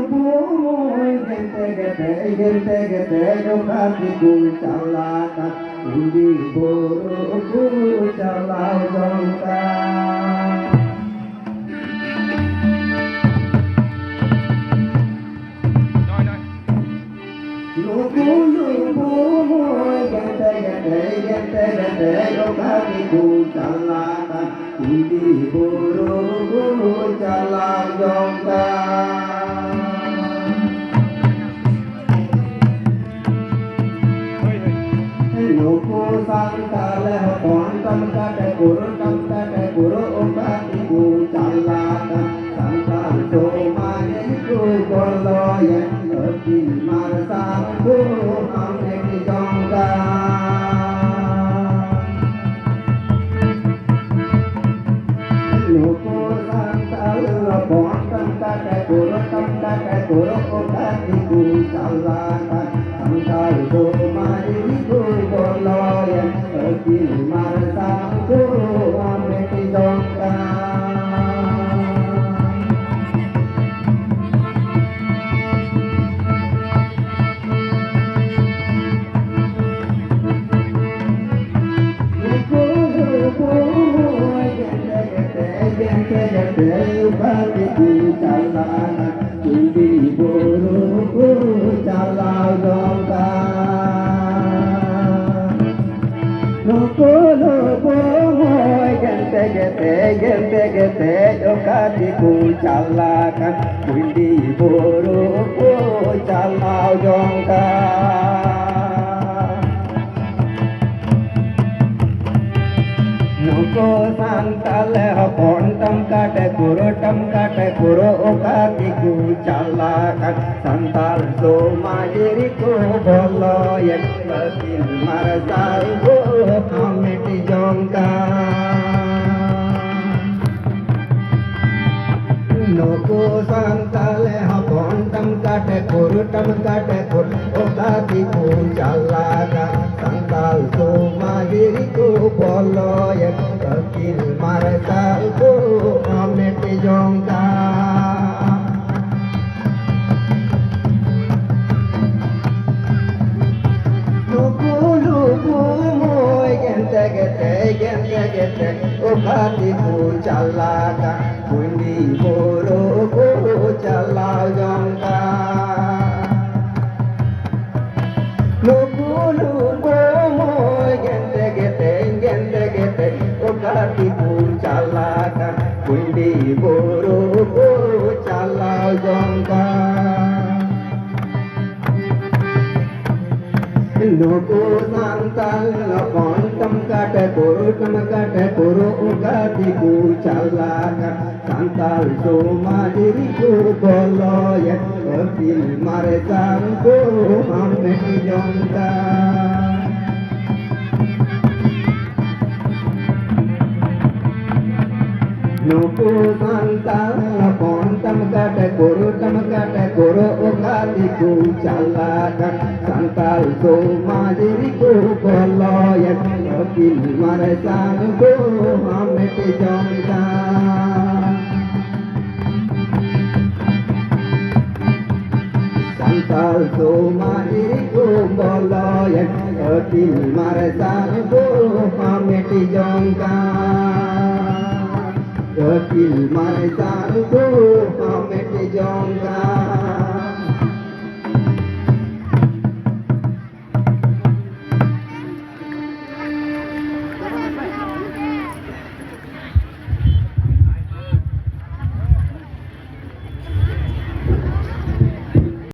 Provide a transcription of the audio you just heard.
boy gente gete dokati ku chalaka indi boro ku chalau jongka lubu boy gente gete dokati ku chalaka indi boro ku chalau jongka Nuku sangka leho kontam kate kuru ukati ku calaka sangka somane ku kolo yang lebih marsaku ame di jongga Nuku sangka leho kontam kate kuru ukati ku calaka sangka somane Boloyan pergi marsaku ame di jongka gente bagi ku calana indi boruku calau jongka Nuku gente gete okati ku calakan indi boruku calau jongka Nuku santale pontam kate kuru okati ku calakan santal somajiri ku boloyan batil marsal ku ame di jongka Nuku santale pontam kate kuru okati ku calakan santal somajiri ku boloyan batil marsal ku ame di jongka Lubu moy gente gete okati ku calaka kundi boro ku calau jongka Lubu moy gente gete okati ku calaka kundi boro ku calau jongka Nuku santal kontam kate kuru ukati ku calaka santal somajiri ku boloyan kepil maresangku ame di jongka Nuku santal kontam kate kuru ukati ku calaka santal somajiri ku boloyan kepil maresangku ame di jongka Santal somajiri ku boloyan kepil maresangku ame di jongka Kepil maresangku ame di jongka